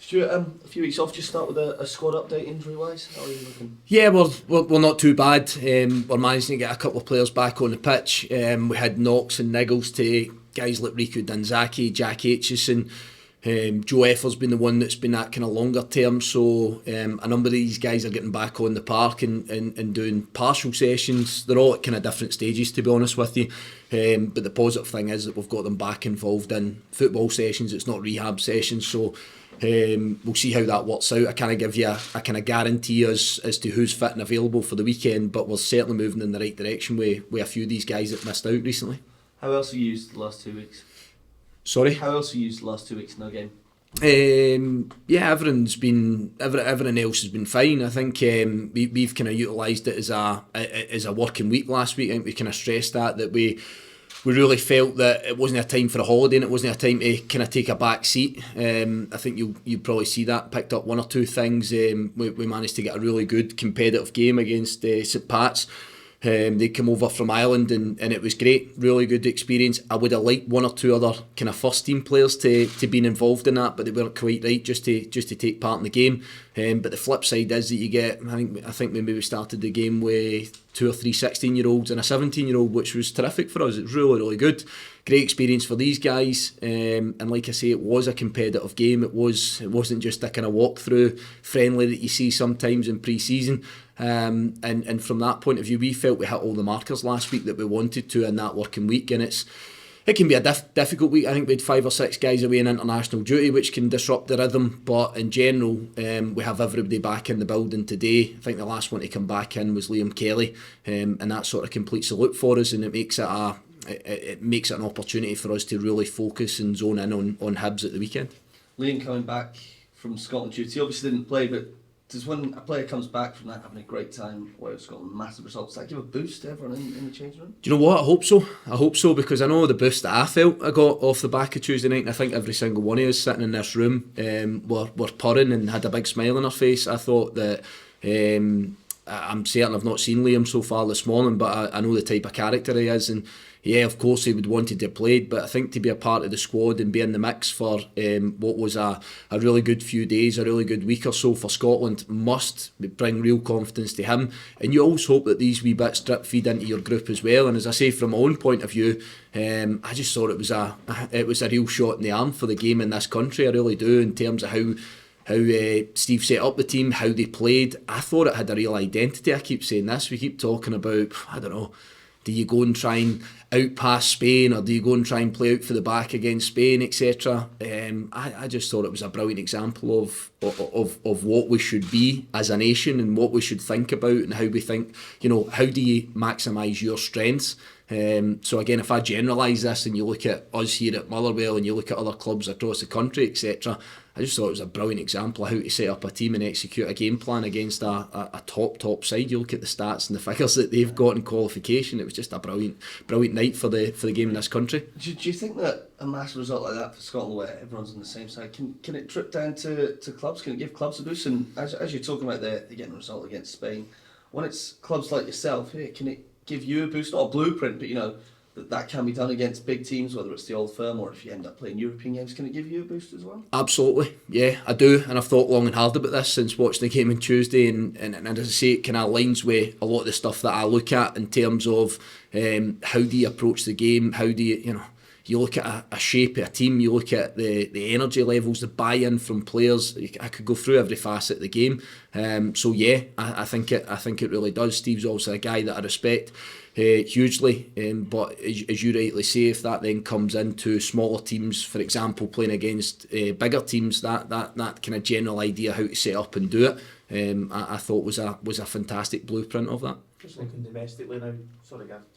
Stuart, a few weeks off, just start with a squad update injury-wise. How are you looking? Yeah, we're not too bad. We're managing to get a couple of players back on the pitch. We had knocks and niggles to guys like Riku Danzaki, Jack Aitchison. Joe Effer's been the one that's been that kind of longer term, so a number of these guys are getting back on the park and doing partial sessions. They're all at kind of different stages, to be honest with you. But the positive thing is that we've got them back involved in football sessions. It's not rehab sessions, so we'll see how that works out. I can't give you a kind of guarantee as to who's fit and available for the weekend, but we're certainly moving in the right direction with a few of these guys that missed out recently. How else have you used the last 2 weeks? Sorry? How else have you used the last 2 weeks? No game? Yeah, everything else has been fine. I think we've kind of utilised it as a working week last week. I think we kind of stressed that we really felt that it wasn't a time for a holiday and it wasn't a time to kind of take a back seat. I think you'll probably see that, picked up one or two things. We managed to get a really good competitive game against St Pat's. They come over from Ireland and it was great, really good experience. I would have liked one or two other kind of first team players to been involved in that, but they weren't quite right just to take part in the game. But the flip side is that you get, I think maybe we started the game with 2 or 3 16-year-olds and a 17-year-old, which was terrific for us. It was really, really good. Great experience for these guys, and like I say, it was a competitive game. It wasn't just a kind of walk-through friendly that you see sometimes in pre-season. And from that point of view, we felt we hit all the markers last week that we wanted to in that working week, and it can be a difficult week. I think we had 5 or 6 guys away in international duty, which can disrupt the rhythm, but in general, we have everybody back in the building today. I think the last one to come back in was Liam Kelly, and that sort of completes the loop for us, and it makes it an opportunity for us to really focus and zone in on Hibs at the weekend. Liam coming back from Scotland duty, obviously didn't play, but does when a player comes back from that having a great time where Scotland massive results, does that give a boost to everyone in the change room? Do you know what? I hope so, because I know the boost that I felt I got off the back of Tuesday night, and I think every single one of us sitting in this room were purring and had a big smile on our face. I thought that I'm certain I've not seen Liam so far this morning, but I know the type of character he is, and yeah, of course he would wanted to have played, but I think to be a part of the squad and be in the mix for what was a really good few days, a really good week or so for Scotland must bring real confidence to him. And you always hope that these wee bits drip feed into your group as well. And as I say, from my own point of view, I just thought it was a real shot in the arm for the game in this country. I really do, in terms of how Steve set up the team, how they played. I thought it had a real identity. I keep saying this, we keep talking about, I don't know, do you go and try and outpass Spain, or do you go and try and play out for the back against Spain, etc.? I just thought it was a brilliant example of what we should be as a nation and what we should think about, and how we think, how do you maximise your strengths? So again, if I generalise this and you look at us here at Motherwell and you look at other clubs across the country, etc., I just thought it was a brilliant example of how to set up a team and execute a game plan against a top side. You look at the stats and the figures that they've got in qualification, it was just a brilliant night for the game in this country. Do you think that a massive result like that for Scotland, where everyone's on the same side, can it drip down to clubs? Can it give clubs a boost? And as you're talking about the getting a result against Spain, when it's clubs like yourself, can it give you a boost? Not a blueprint, but that can be done against big teams, whether it's the Old Firm or if you end up playing European games. Can it give you a boost as well? Absolutely, yeah, I do, and I've thought long and hard about this since watching the game on Tuesday, and as I say, it kind of aligns with a lot of the stuff that I look at in terms of how do you approach the game, how do you look at a shape of a team, you look at the energy levels, the buy-in from players. I could go through every facet of the game. So yeah, I think it really does. Steve's also a guy that I respect hugely, but as you rightly say, if that then comes into smaller teams, for example, playing against bigger teams, that kind of general idea how to set up and do it, I thought was a fantastic blueprint of that. Just looking domestically now,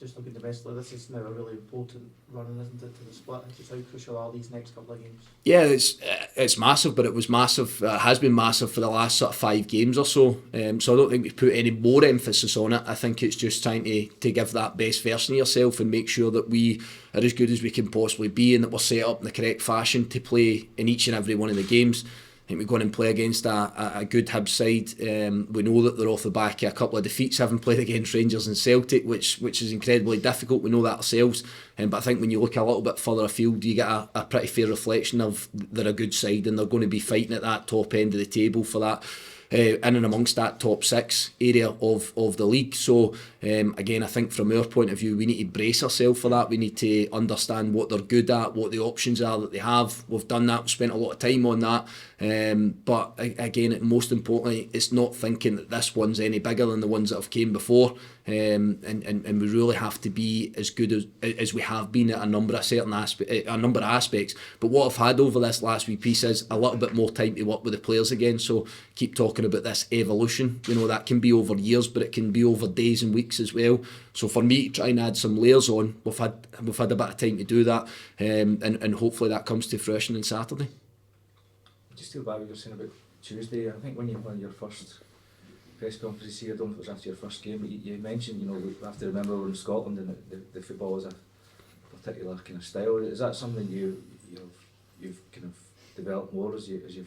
this is now a really important run, isn't it, to the split? Just how crucial are these next couple of games? Yeah, it's massive, but it was massive. It has been massive for the last sort of 5 games or so. So I don't think we put any more emphasis on it. I think it's just trying to give that best version of yourself and make sure that we are as good as we can possibly be, and that we're set up in the correct fashion to play in each and every one of the games. think we go in and play against a good Hibs side. We know that they're off the back of a couple of defeats, having played against Rangers and Celtic, which is incredibly difficult. We know that ourselves. But I think when you look a little bit further afield, you get a pretty fair reflection of they're a good side and they're going to be fighting at that top end of the table for that. In and amongst that top 6 area of the league. So again, I think from our point of view, we need to brace ourselves for that. We need to understand what they're good at, what the options are that they have. We've done that, we've spent a lot of time on that. But again, most importantly, it's not thinking that this one's any bigger than the ones that have came before. And we really have to be as good as we have been at a number of aspects. But what I've had over this last wee piece is a little bit more time to work with the players again. So keep talking about this evolution. That can be over years, but it can be over days and weeks as well. So for me to try and add some layers on, we've had a bit of time to do that, and hopefully that comes to fruition on Saturday. Just to go back what you were saying about Tuesday, I think when you won your first press conference here, I don't know if it was after your first game, but you mentioned, we have to remember we're in Scotland and the football is a particular kind of style. Is that something you've kind of developed more as you've kind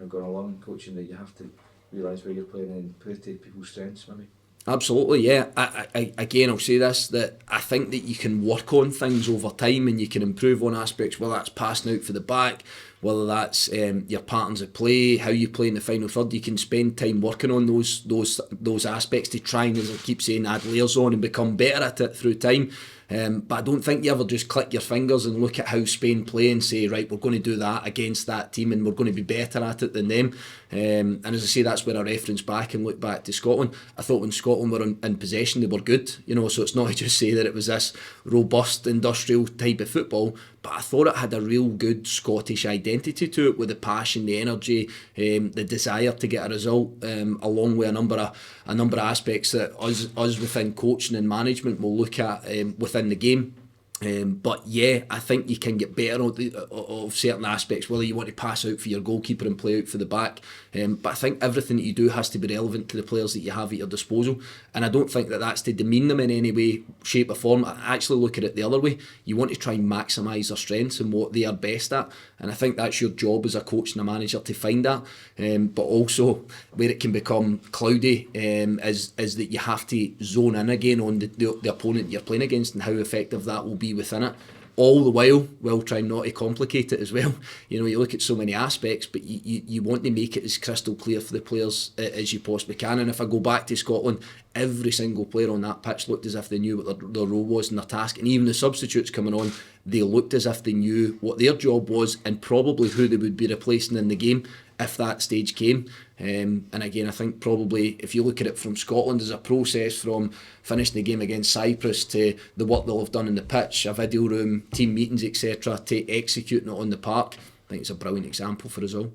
of gone along in coaching, that you have to realise where you're playing and play to people's strengths maybe? Absolutely, yeah. I'll say this, that I think that you can work on things over time and you can improve on aspects, whether that's passing out for the back, whether that's your patterns of play, how you play in the final third. You can spend time working on those aspects to try and, as I keep saying, add layers on and become better at it through time. But I don't think you ever just click your fingers and look at how Spain play and say, right, we're going to do that against that team and we're going to be better at it than them. And as I say, that's where I reference back and look back to Scotland. I thought when Scotland were in possession, they were good. So it's not to just say that it was this robust industrial type of football, but I thought it had a real good Scottish identity to it, with the passion, the energy, the desire to get a result, along with a number of aspects that us within coaching and management will look at within the game. But yeah, I think you can get better of certain aspects, whether you want to pass out for your goalkeeper and play out for the back. But I think everything that you do has to be relevant to the players that you have at your disposal. And I don't think that that's to demean them in any way, shape or form. I actually look at it the other way. You want to try and maximise their strengths and what they are best at. And I think that's your job as a coach and a manager to find that. But also where it can become cloudy is that you have to zone in again on the opponent you're playing against and how effective that will be within it, all the while trying not to complicate it as well. You look at so many aspects, but you want to make it as crystal clear for the players as you possibly can. And if I go back to Scotland, every single player on that pitch looked as if they knew what their role was and their task, and even the substitutes coming on, they looked as if they knew what their job was and probably who they would be replacing in the game if that stage came. And again, I think probably if you look at it from Scotland as a process, from finishing the game against Cyprus to the work they'll have done in the pitch, a video room, team meetings, etc., to executing it on the park, I think it's a brilliant example for us all.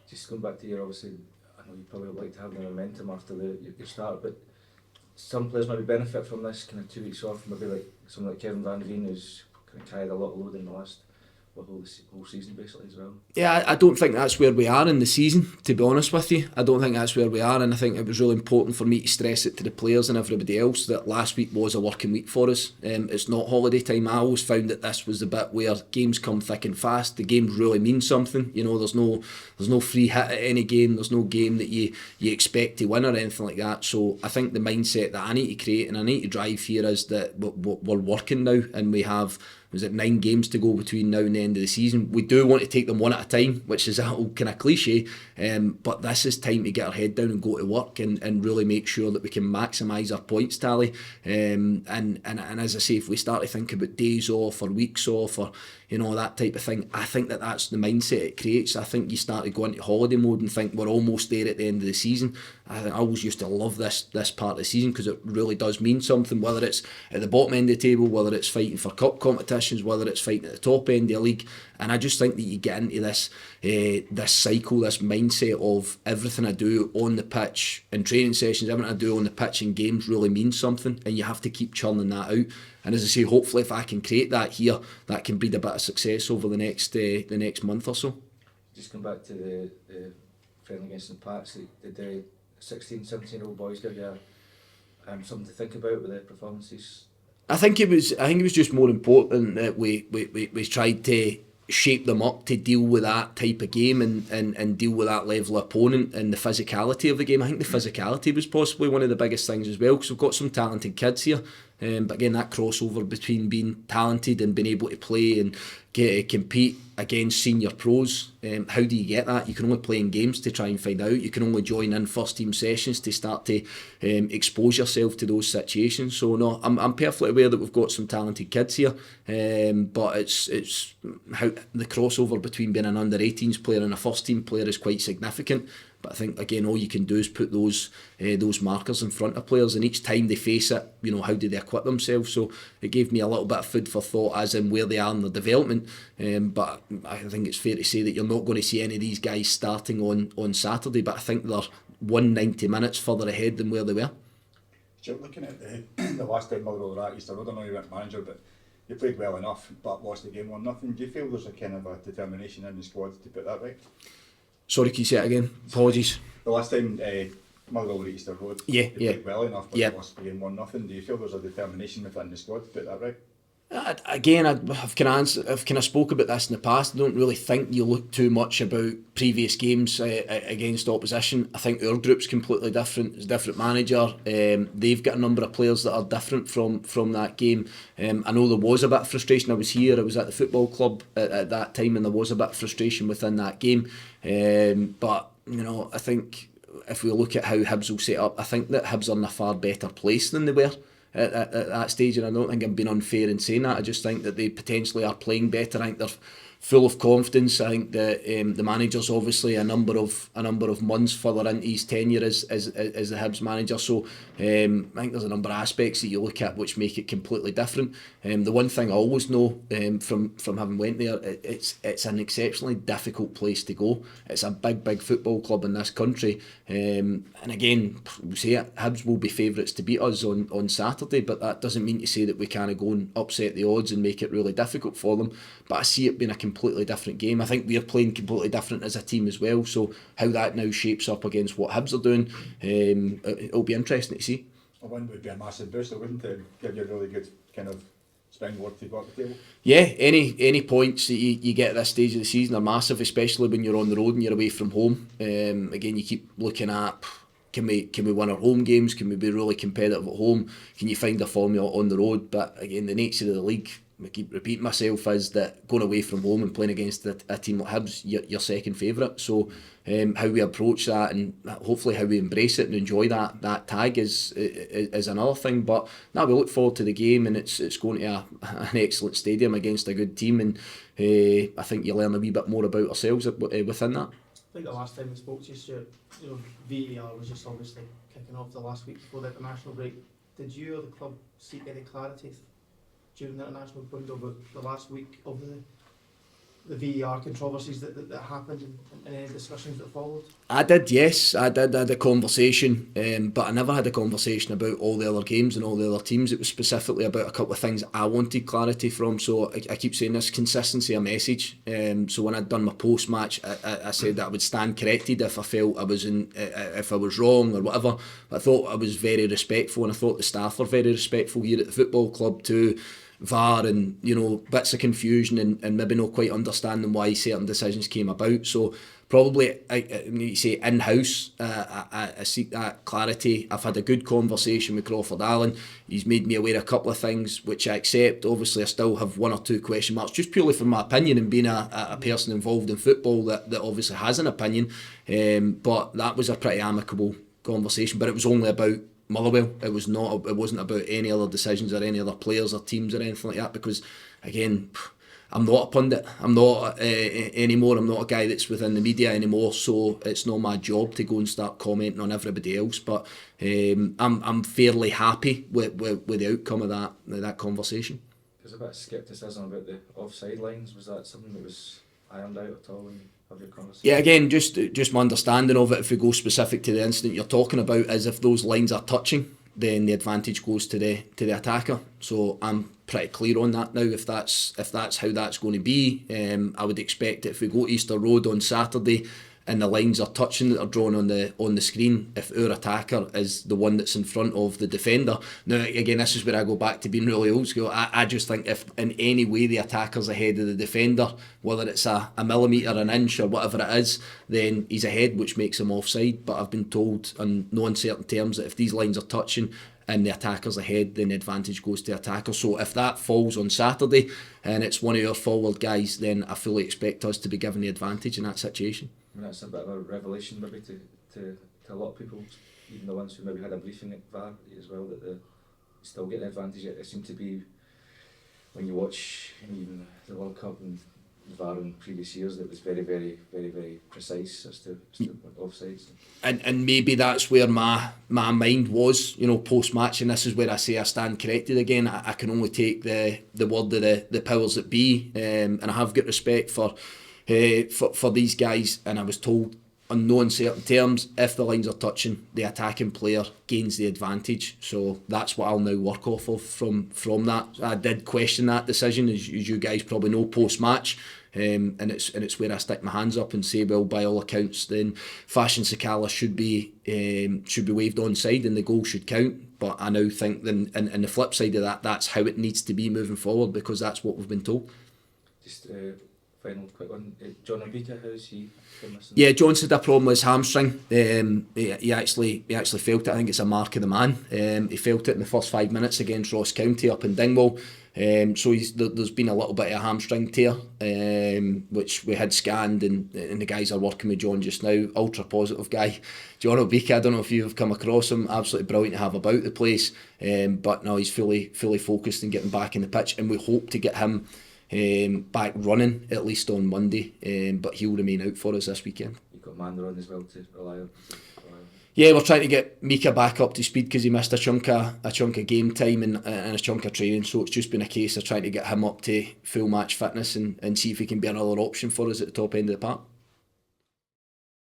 Just going back to your, obviously, I know you probably would like to have the momentum after your start, but some players maybe benefit from this kind of 2 weeks off, maybe like someone like Kevin Van Veen, who's kind of carried a lot of load in the last whole season basically as well. Yeah, I don't think that's where we are in the season, to be honest with you. I don't think that's where we are, and I think it was really important for me to stress it to the players and everybody else that last week was a working week for us. It's not holiday time. I always found that this was the bit where games come thick and fast. The games really mean something. There's no free hit at any game. There's no game that you expect to win or anything like that. So I think the mindset that I need to create and I need to drive here is that we're working now, and we have 9 games to go between now and the end of the season. We do want to take them one at a time, which is a whole kind of cliche, but this is time to get our head down and go to work and really make sure that we can maximise our points tally. And as I say, if we start to think about days off or weeks off or that type of thing, I think that's the mindset it creates. I think you start to go into holiday mode and think we're almost there at the end of the season. I always used to love this part of the season because it really does mean something, whether it's at the bottom end of the table, whether it's fighting for cup competitions, whether it's fighting at the top end of the league. And I just think that you get into this cycle, this mindset of everything I do on the pitch in training sessions, everything I do on the pitch in games really means something, and you have to keep churning that out. And as I say, hopefully if I can create that here, that can breed a bit of success over the next month or so. Just come back to the friendly against the Pats. Did the 16, 17-year-old boys give you something to think about with their performances? I think it was just more important that we tried to shape them up to deal with that type of game and deal with that level of opponent and the physicality of the game. I think the physicality was possibly one of the biggest things as well, because we've got some talented kids here, but again, that crossover between being talented and being able to play and compete against senior pros, how do you get that? You can only play in games to try and find out. You can only join in first team sessions to start to expose yourself to those situations. So no, I'm perfectly aware that we've got some talented kids here, but it's how the crossover between being an under 18s player and a first team player is quite significant. But I think, again, all you can do is put those markers in front of players, and each time they face it, how do they equip themselves? So it gave me a little bit of food for thought as in where they are in their development. But I think it's fair to say that you're not going to see any of these guys starting on Saturday, but I think they're 190 minutes further ahead than where they were. Stuart, looking at the last time Motherwell were at Easter Road, I know you weren't manager, but you played well enough, but lost the game 1-0. Do you feel there's a kind of a determination in the squad to put that right? Sorry, can you say it again? Apologies. The last time Motherwell were at Easter Road, you played well enough, but you lost the game 1-0. Do you feel there's a determination within the squad to put that right? Again, I've kind of spoke about this in the past. I don't really think you look too much about previous games against opposition. I think our group's completely different. It's a different manager. They've got a number of players that are different from that game. I know there was a bit of frustration. I was here. I was at the football club at that time, and there was a bit of frustration within that game. But I think if we look at how Hibs will set up, I think that Hibs are in a far better place than they were at that stage, and I don't think I'm being unfair in saying that. I just think that they potentially are playing better. I think they're full of confidence. I think that the manager's obviously a number of months further into his tenure as the Hibs manager. So I think there's a number of aspects that you look at which make it completely different. The one thing I always know from having went there, it's an exceptionally difficult place to go. It's a big football club in this country, and again, we'll say it, Hibs will be favourites to beat us on Saturday, but that doesn't mean to say that we can't go and upset the odds and make it really difficult for them. But I see it being a completely different game. I think we're playing completely different as a team as well, so how that now shapes up against what Hibs are doing, it'll be interesting to see. A win would be a massive booster, wouldn't it? Give you a really good kind of springboard to go up the table. Yeah, any points that you get at this stage of the season are massive, especially when you're on the road and you're away from home. Again, you keep looking at, can we win our home games? Can we be really competitive at home? Can you find a formula on the road? But again, the nature of the league, I keep repeating myself, is that going away from home and playing against a team like Hibs, you're second favourite. So how we approach that and hopefully how we embrace it and enjoy that tag is another thing. But now we look forward to the game, and it's going to an excellent stadium against a good team, and I think you learn a wee bit more about ourselves within that. I think the last time we spoke to you, Stuart, VAR was just obviously kicking off the last week before the international break. Did you or the club seek any clarity during the international window about the last week of the VAR controversies that happened and any discussions that followed? I did, yes. I had a conversation, but I never had a conversation about all the other games and all the other teams. It was specifically about a couple of things I wanted clarity from. So I keep saying this, consistency of message. So when I'd done my post-match, I said that I would stand corrected if I felt if I was wrong or whatever. I thought I was very respectful, and I thought the staff were very respectful here at the football club too. VAR and bits of confusion and maybe not quite understanding why certain decisions came about. So probably I say in-house I seek that clarity. I've had a good conversation with Crawford Allen. He's made me aware of a couple of things which I accept. Obviously I still have one or two question marks, just purely from my opinion and being a person involved in football that obviously has an opinion, but that was a pretty amicable conversation. But it was only about Motherwell. It wasn't about any other decisions or any other players or teams or anything like that, because again, I'm not a pundit. I'm not anymore. I'm not a guy that's within the media anymore, so it's not my job to go and start commenting on everybody else. But I'm fairly happy with the outcome of that conversation. There's a bit of scepticism about the offside lines. Was that something that was ironed out at all? Yeah, again, just my understanding of it, if we go specific to the incident you're talking about, is if those lines are touching, then the advantage goes to the attacker. So I'm pretty clear on that now. If that's how that's going to be, I would expect that if we go to Easter Road on Saturday and the lines are touching that are drawn on the screen, if our attacker is the one that's in front of the defender. Now again, this is where I go back to being really old school. I just think if in any way the attacker's ahead of the defender, whether it's a millimetre, an inch or whatever it is, then he's ahead, which makes him offside. But I've been told in no uncertain terms that if these lines are touching and the attacker's ahead, then the advantage goes to the attacker. So if that falls on Saturday and it's one of our forward guys, then I fully expect us to be given the advantage in that situation. I mean, that's a bit of a revelation maybe to a lot of people, even the ones who maybe had a briefing at VAR as well, that they still get the advantage. It seemed to be, when you watch even the World Cup and VAR in previous years, that it was very, very, very, very precise as to offsides. And maybe that's where my mind was, post match, and this is where I say I stand corrected again. I can only take the word of the powers that be, and I have got respect for these guys, and I was told on no uncertain terms, if the lines are touching, the attacking player gains the advantage. So that's what I'll now work off of from that. I did question that decision, as you guys probably know, post match, and it's where I stick my hands up and say, well, by all accounts, then Fashion Sakala should be waved onside and the goal should count. But I now think then, and the flip side of that, that's how it needs to be moving forward, because that's what we've been told. Just final quick one, John Obika, how's he been missing? Yeah, John's had a problem with his hamstring. He actually felt it. I think it's a mark of the man. He felt it in the first 5 minutes against Ross County up in Dingwall. So there's been a little bit of a hamstring tear, which we had scanned, and the guys are working with John just now. Ultra positive guy, John Obika. I don't know if you've come across him. Absolutely brilliant to have about the place. But no, he's fully focused and getting back in the pitch, and we hope to get him back running at least on Monday, but he'll remain out for us this weekend. You've got Mander on as well to rely on. Yeah, we're trying to get Mika back up to speed because he missed a chunk of game time and a chunk of training, so it's just been a case of trying to get him up to full match fitness and see if he can be another option for us at the top end of the park.